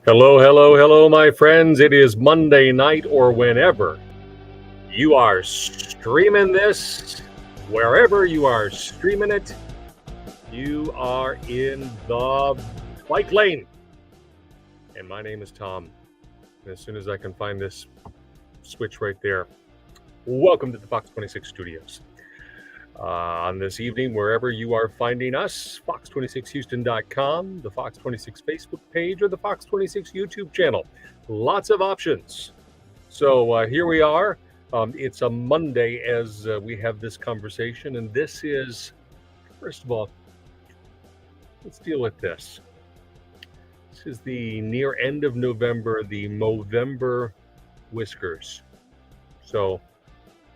Hello, hello, hello, my friends. It is Monday night or whenever you are streaming this, wherever you are streaming it, you are in the bike lane. And my name is Tom. And as soon as I can find this switch right there, welcome to the Fox 26 studios. On this evening, wherever you are finding us, fox26houston.com, the Fox 26 Facebook page, or the Fox 26 YouTube channel. Lots of options. So here we are. It's a Monday as we have this conversation, and this is, first of all, let's deal with this. This is the near end of November, the Movember whiskers. So,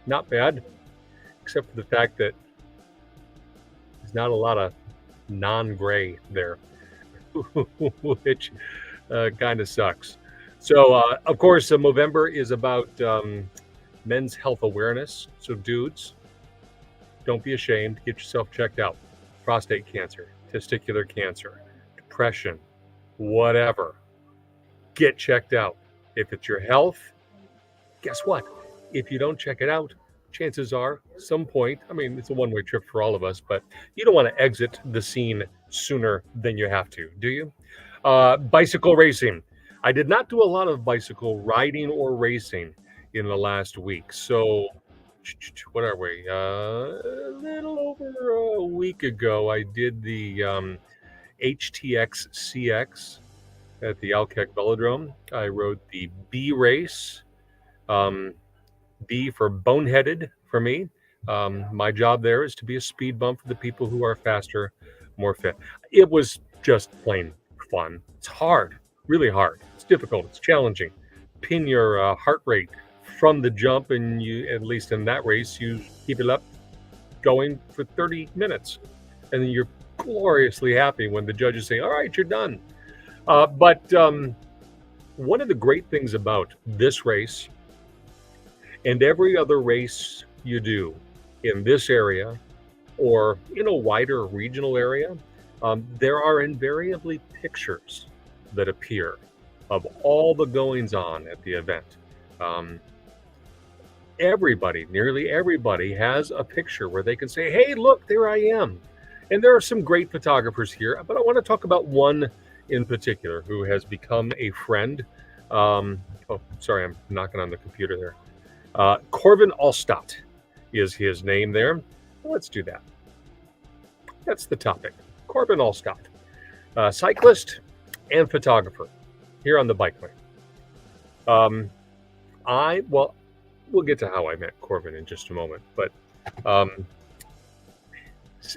not bad, except for the fact that there's not a lot of non-gray there, which kind of sucks. So, of course, Movember is about men's health awareness. So, dudes, don't be ashamed. Get yourself checked out. Prostate cancer, testicular cancer, depression, whatever. Get checked out. If it's your health, guess what? If you don't check it out, chances are some point, I mean, it's a one-way trip for all of us, but you don't want to exit the scene sooner than you have to, do you? Bicycle racing. I did not do a lot of bicycle riding or racing in the last week. So what are we? A little over a week ago, I did the HTX CX at the Alkek Velodrome. I rode the B race. B for boneheaded for me. My job there is to be a speed bump for the people who are faster, more fit. It was just plain fun. It's hard, really hard. It's difficult. It's challenging. Pin your heart rate from the jump, and you, at least in that race, you keep it up going for 30 minutes. And then you're gloriously happy when the judges say, all right, you're done. But one of the great things about this race and every other race you do in this area or in a wider regional area, there are invariably pictures that appear of all the goings on at the event. Everybody, nearly everybody, has a picture where they can say, hey, look, there I am. And there are some great photographers here, but I want to talk about one in particular who has become a friend. Oh, sorry, I'm knocking on the computer there. Corvin Alstot is his name there. Let's do that. That's the topic. Corvin Alstot, cyclist and photographer here on the bike lane. We'll get to how I met Corvin in just a moment, but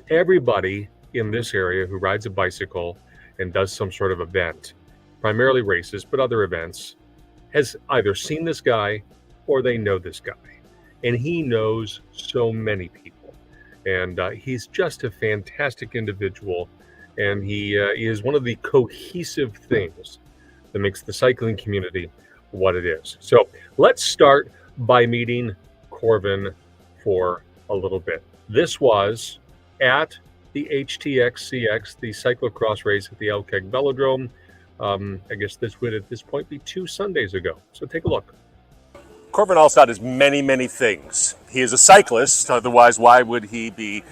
everybody in this area who rides a bicycle and does some sort of event, primarily races, but other events, has either seen this guy or they know this guy. And he knows so many people. And he's just a fantastic individual. And he is one of the cohesive things that makes the cycling community what it is. So let's start by meeting Corvin for a little bit. This was at the HTX CX, the cyclocross race at the Alkek Velodrome. I guess this would at this point be 2 Sundays ago. So take a look. Corvin Alstot is many, many things. He is a cyclist, otherwise why would he be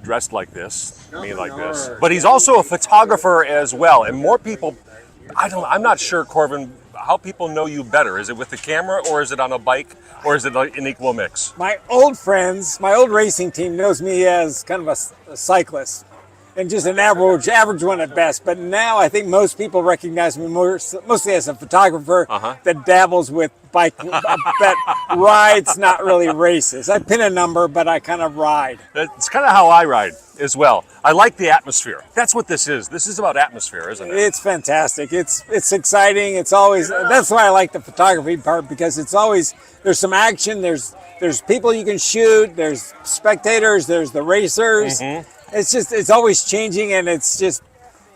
dressed like this, like this? But he's also a photographer as well, and more people, I'm not sure, Corvin, how people know you better. Is it with the camera, or is it on a bike, or is it an equal mix? My old friends, my old racing team knows me as kind of a cyclist, and just an average one at best. But now I think most people recognize me mostly as a photographer that dabbles with bike, that rides, not really races. I pin a number, but I kind of ride. It's kind of how I ride as well. I like the atmosphere. That's what this is. This is about atmosphere, isn't it? It's fantastic. It's exciting. It's always, that's why I like the photography part, because it's always, there's some action, there's people you can shoot, there's spectators, there's the racers. It's always changing, and it's just,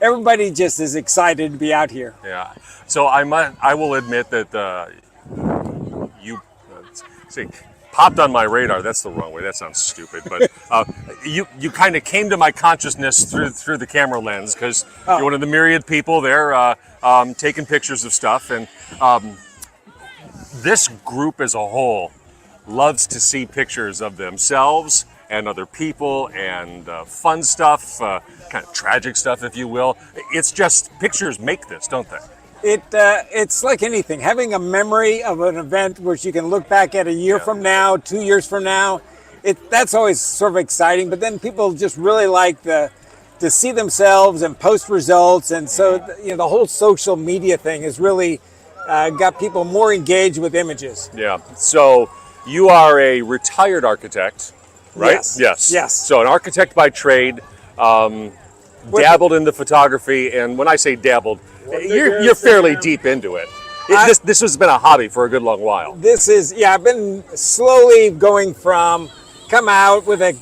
everybody just is excited to be out here. Yeah. So I will admit that popped on my radar. That's the wrong way. That sounds stupid. But you kind of came to my consciousness through the camera lens because you're one of the myriad people there taking pictures of stuff. And this group as a whole loves to see pictures of themselves and other people and fun stuff, kind of tragic stuff, if you will. It's just pictures make this, don't they? It's like anything. Having a memory of an event which you can look back at a year from now, 2 years from now, that's always sort of exciting. But then people just really like to see themselves and post results, and so the whole social media thing has really got people more engaged with images. Yeah. So you are a retired architect, right? Yes. So an architect by trade, dabbled in the photography, and when I say dabbled, you're fairly deep into it. This has been a hobby for a good long while. I've been slowly going from come out with a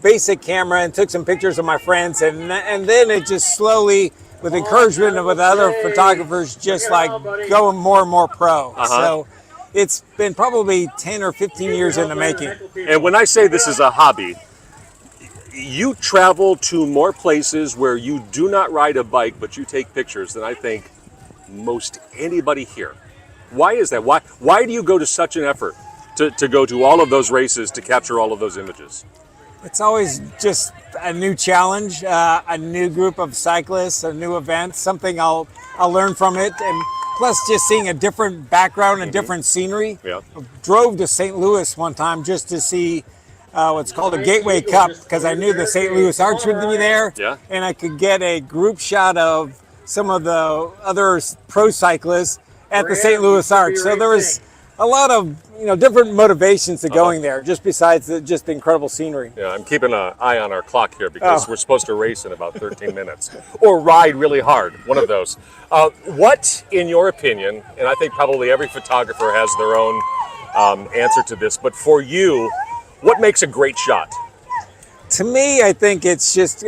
basic camera and took some pictures of my friends, and then it just slowly, with encouragement of other photographers, just like going more and more pro. So it's been probably 10 or 15 years in the making. And when I say this is a hobby, you travel to more places where you do not ride a bike, but you take pictures than I think most anybody here. Why is that? Why do you go to such an effort to go to all of those races to capture all of those images? It's always just a new challenge, a new group of cyclists, a new event, something I'll learn from it, and plus just seeing a different background and different scenery. Yeah. I drove to St. Louis one time just to see what's called a Gateway Cup, because I knew the St. Louis Arch would be there, and I could get a group shot of some of the other pro cyclists at the St. Louis Arch. So there was a lot of different motivations to going there, just besides just the incredible scenery. Yeah, I'm keeping an eye on our clock here because we're supposed to race in about 13 minutes, or ride really hard, one of those. What, in your opinion, and I think probably every photographer has their own answer to this, but for you, what makes a great shot? To me, I think it's just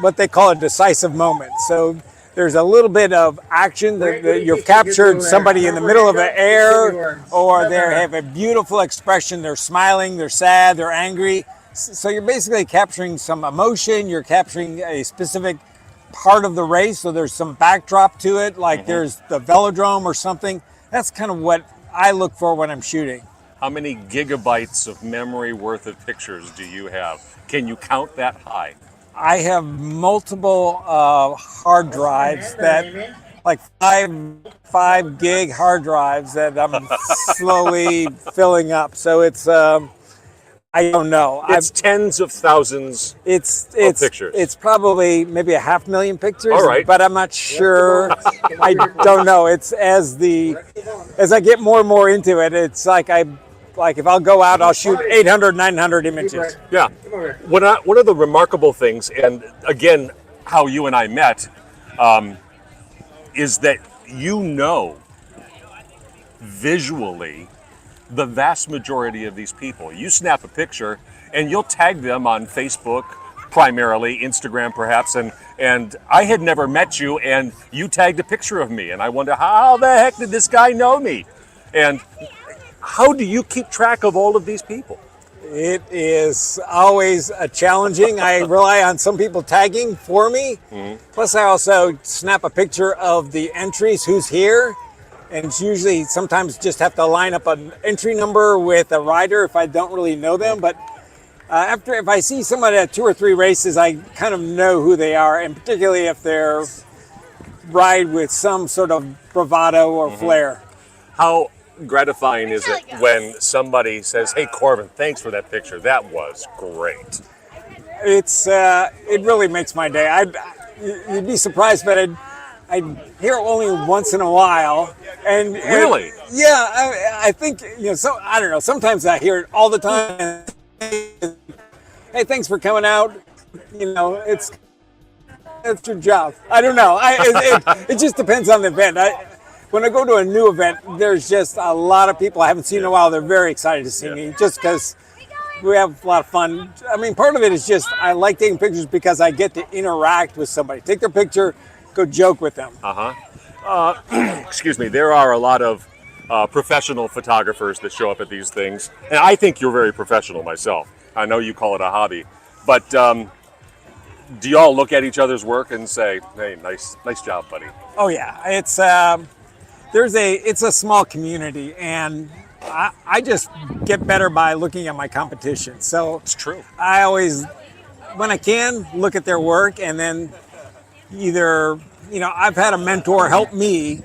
what they call a decisive moment. So there's a little bit of action that you've captured somebody in the middle of the air, or they have a beautiful expression. They're smiling, they're sad, they're angry. So you're basically capturing some emotion. You're capturing a specific part of the race. So there's some backdrop to it, like there's the velodrome or something. That's kind of what I look for when I'm shooting. How many gigabytes of memory worth of pictures do you have? Can you count that high? I have multiple hard drives that, like five gig hard drives that I'm slowly filling up. So it's, I don't know. It's tens of thousands of pictures. It's probably maybe 500,000 pictures. All right. But I'm not sure. I don't know. It's as I get more and more into it, it's like if I'll go out, I'll shoot 800, 900 images. Yeah. One of the remarkable things, and again, how you and I met, is that visually the vast majority of these people. You snap a picture and you'll tag them on Facebook, primarily, Instagram perhaps, and I had never met you, and you tagged a picture of me, and I wonder, how the heck did this guy know me? And how do you keep track of all of these people? It is always challenging. I rely on some people tagging for me. Plus, I also snap a picture of the entries, who's here. And it's usually sometimes just have to line up an entry number with a rider if I don't really know them. But if I see somebody at 2 or 3 races, I kind of know who they are. And particularly if they're ride with some sort of bravado or flair. How gratifying is it when somebody says, "Hey, Corvin, thanks for that picture. That was great." It really makes my day. You'd be surprised, but I hear it only once in a while. And really, I think So I don't know. Sometimes I hear it all the time. Hey, thanks for coming out. It's your job. I don't know. It just depends on the event. When I go to a new event, there's just a lot of people I haven't seen in a while. They're very excited to see me just because we have a lot of fun. I mean, part of it is just I like taking pictures because I get to interact with somebody. Take their picture, go joke with them. Excuse me. There are a lot of professional photographers that show up at these things. And I think you're very professional myself. I know you call it a hobby, but do y'all look at each other's work and say, "Hey, nice job, buddy"? Oh yeah, it's it's a small community, and I just get better by looking at my competition. So It's true. I always, when I can, look at their work, and then either, I've had a mentor help me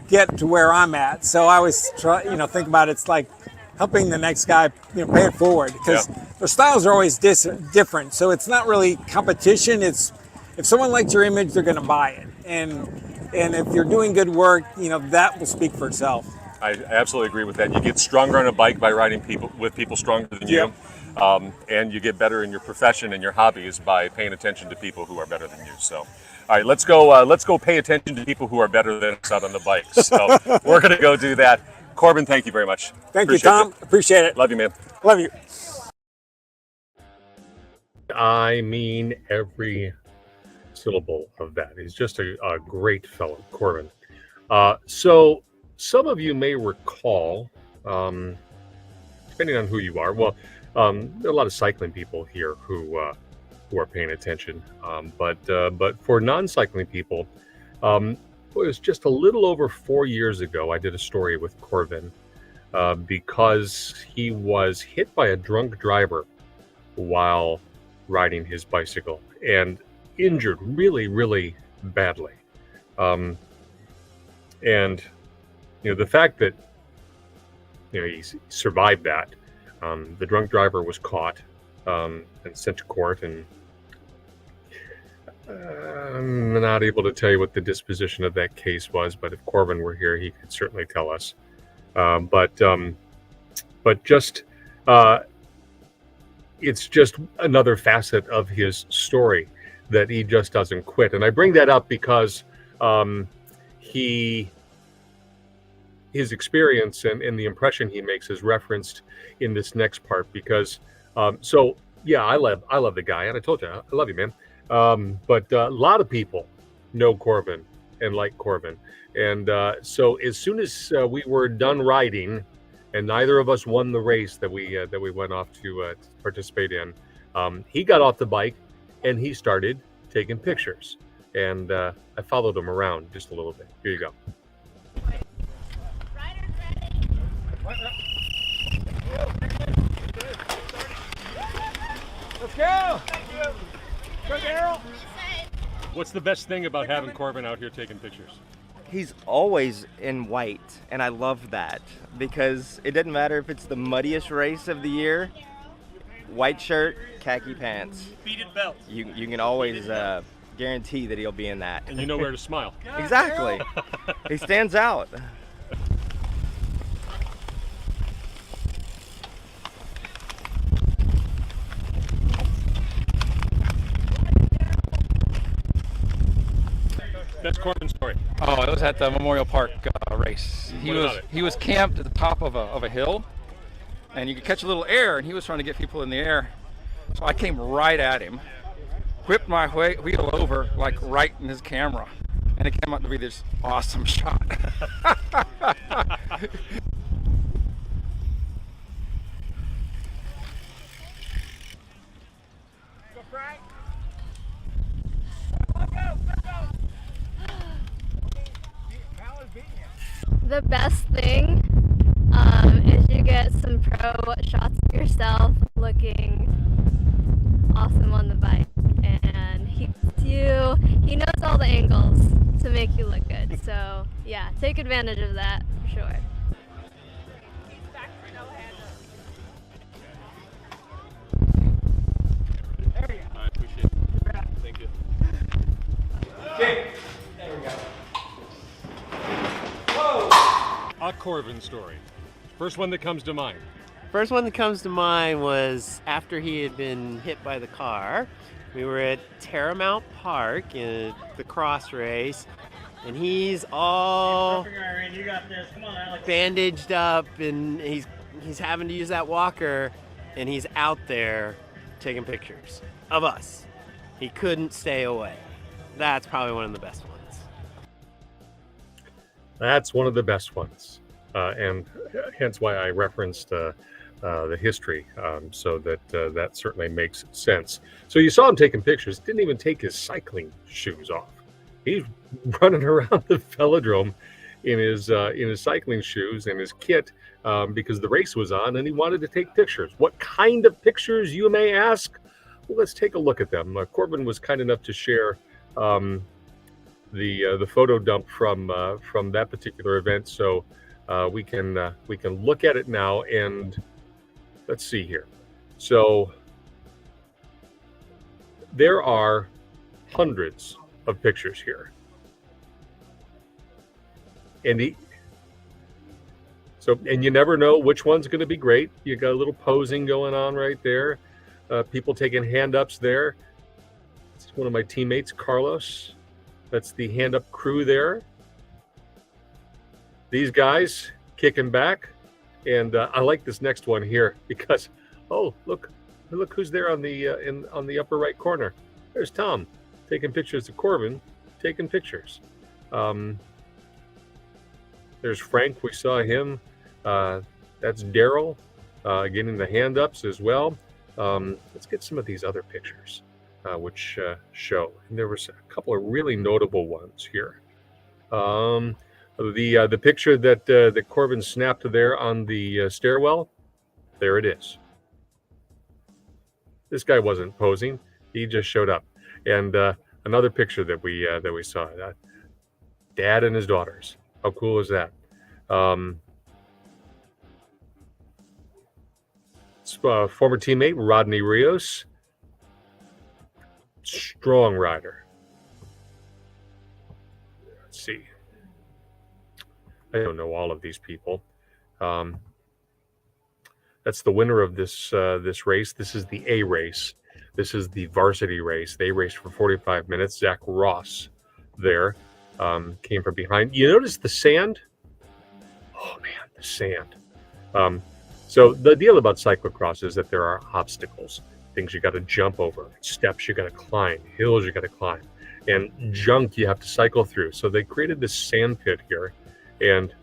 get to where I'm at. So I always try, think about it's like helping the next guy, pay it forward, because their styles are always different. So it's not really competition. It's if someone likes your image, they're going to buy it, and if you're doing good work, that will speak for itself. I absolutely agree with that. You get stronger on a bike by riding with people stronger than you, and you get better in your profession and your hobbies by paying attention to people who are better than you. So, all right, let's go pay attention to people who are better than us out on the bikes. So we're gonna go do that. Corvin, thank you very much. Thank you, Tom. Appreciate it. Love you, man. Love you. I mean every syllable of that. He's just a great fellow, Corvin. So some of you may recall, depending on who you are, there are a lot of cycling people here who are paying attention. But for non-cycling people, it was just a little over 4 years ago, I did a story with Corvin because he was hit by a drunk driver while riding his bicycle and injured really, really badly. And the fact that he survived that, the drunk driver was caught and sent to court, and I'm not able to tell you what the disposition of that case was, but if Corvin were here, he could certainly tell us. But just it's just another facet of his story that he just doesn't quit. And I bring that up because his experience and the impression he makes is referenced in this next part. Because I love the guy, and I told you I love you, man. But a lot of people know Corvin and like Corvin, and so as soon as we were done riding, and neither of us won the race that we went off to participate in, he got off the bike and he started taking pictures, and I followed him around just a little bit. Here you go. Let's go. Go, Daryl. What's the best thing about having Corvin out here taking pictures? He's always in white, and I love that because it doesn't matter if it's the muddiest race of the year, white shirt, khaki pants. Beaded belt. You can always guarantee that he'll be in that. And you know where to smile. Exactly. He stands out. That's Corvin's story. Oh, it was at the Memorial Park race. He was camped at the top of a hill, and you could catch a little air, and he was trying to get people in the air. So I came right at him, whipped my wheel over, like right in his camera, and it came out to be this awesome shot. The best thing is you get some pro shots of yourself looking awesome on the bike, and he knows all the angles to make you look good. So yeah, take advantage of that for sure. I appreciate it. Thank you. Okay. There we go. A Corvin story. First one that comes to mind. First one that comes to mind was after he had been hit by the car. We were at Terramount Park in the cross race, and he's all bandaged up, and he's having to use that walker, and he's out there taking pictures of us. He couldn't stay away. That's probably one of the best ones. That's one of the best ones. and hence why I referenced the history, so that that certainly makes sense. So you saw him taking pictures. Didn't even take his cycling shoes off. He's running around the velodrome in his cycling shoes and his kit, because the race was on and he wanted to take pictures. What kind of pictures, you may ask? Well, let's take a look at them. Corvin was kind enough to share the photo dump from that particular event, so we can look at it now, and let's see here. So there are hundreds of pictures here, and you never know which one's going to be great. You got a little posing going on right there. People taking hand ups there. It's one of my teammates, Carlos. That's the hand up crew there. These guys kicking back, and I like this next one here because, oh, look who's there on the upper right corner. There's Tom taking pictures of Corvin, taking pictures. There's Frank. We saw him. That's Daryl getting the hand ups as well. Let's get some of these other pictures, which show. And there was a couple of really notable ones here. The picture that Corvin snapped there on the stairwell, there it is. This guy wasn't posing; he just showed up. And another picture that we saw, Dad and his daughters. How cool is that? Former teammate Rodney Rios, strong rider. Let's see. I don't know all of these people. That's the winner of this race. This is the A race. This is the varsity race. They raced for 45 minutes. Zach Ross there came from behind. You notice the sand? Oh man, the sand. So the deal about cyclocross is that there are obstacles, things you got to jump over, steps you got to climb, hills you got to climb, and junk you have to cycle through. So they created this sand pit here, and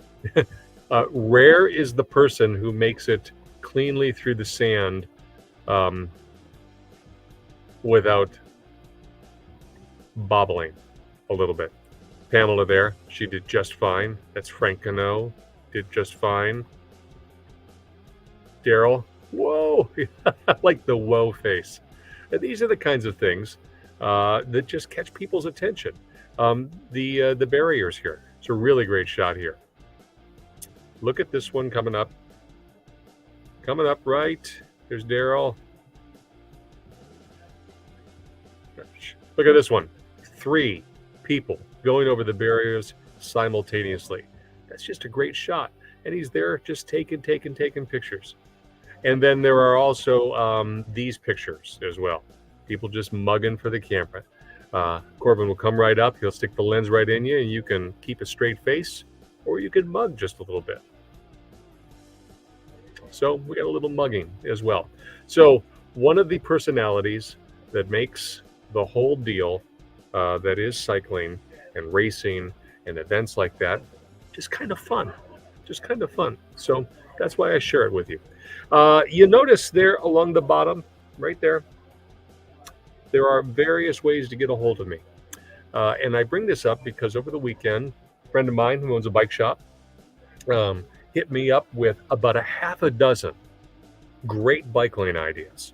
rare is the person who makes it cleanly through the sand without bobbling a little bit. Pamela there, she did just fine. That's Frank Cano, did just fine. Daryl, whoa, I like the whoa face. And these are the kinds of things that just catch people's attention. The barriers here, it's a really great shot here. Look at this one coming up right. There's Daryl. Look at this one. 3 people going over the barriers simultaneously. That's just a great shot. And he's there just taking pictures. And then there are also these pictures as well. People just mugging for the camera. Corvin will come right up. He'll stick the lens right in you, and you can keep a straight face, or you can mug just a little bit. So we got a little mugging as well. So one of the personalities that makes the whole deal, that is cycling and racing and events like that, just kind of fun. So that's why I share it with you. You notice there along the bottom, right there, there are various ways to get a hold of me. And I bring this up because over the weekend, a friend of mine who owns a bike shop hit me up with about a half a dozen great bike lane ideas.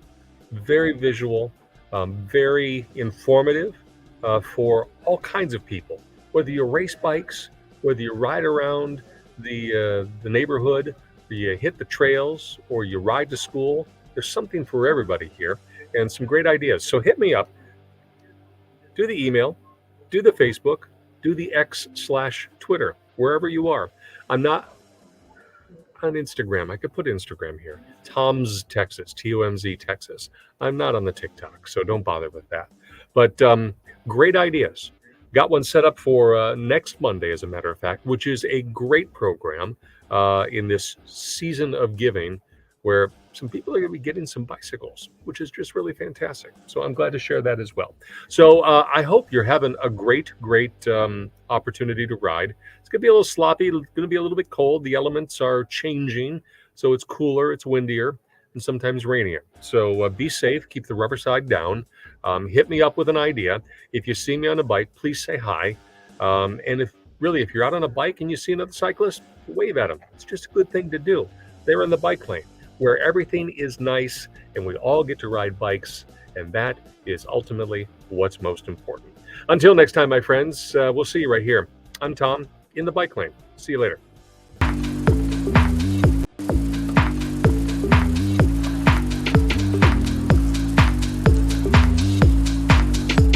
Very visual, very informative for all kinds of people. Whether you race bikes, whether you ride around the neighborhood, you hit the trails, or you ride to school, there's something for everybody here and some great ideas. So hit me up, do the email, do the Facebook, do the X/Twitter, wherever you are. I'm not on Instagram. I could put Instagram here. Tom's Texas, TOMZ Texas. I'm not on the TikTok, so don't bother with that. But great ideas. Got one set up for next Monday, as a matter of fact, which is a great program in this season of giving where some people are going to be getting some bicycles, which is just really fantastic. So I'm glad to share that as well. So I hope you're having a great opportunity to ride. It's going to be a little sloppy. It's going to be a little bit cold. The elements are changing. So it's cooler, it's windier, and sometimes rainier. So be safe. Keep the rubber side down. Hit me up with an idea. If you see me on a bike, please say hi. And if you're out on a bike and you see another cyclist, wave at them. It's just a good thing to do. They're in the bike lane where everything is nice and we all get to ride bikes. And that is ultimately what's most important. Until next time, my friends, we'll see you right here. I'm Tom in the bike lane. See you later.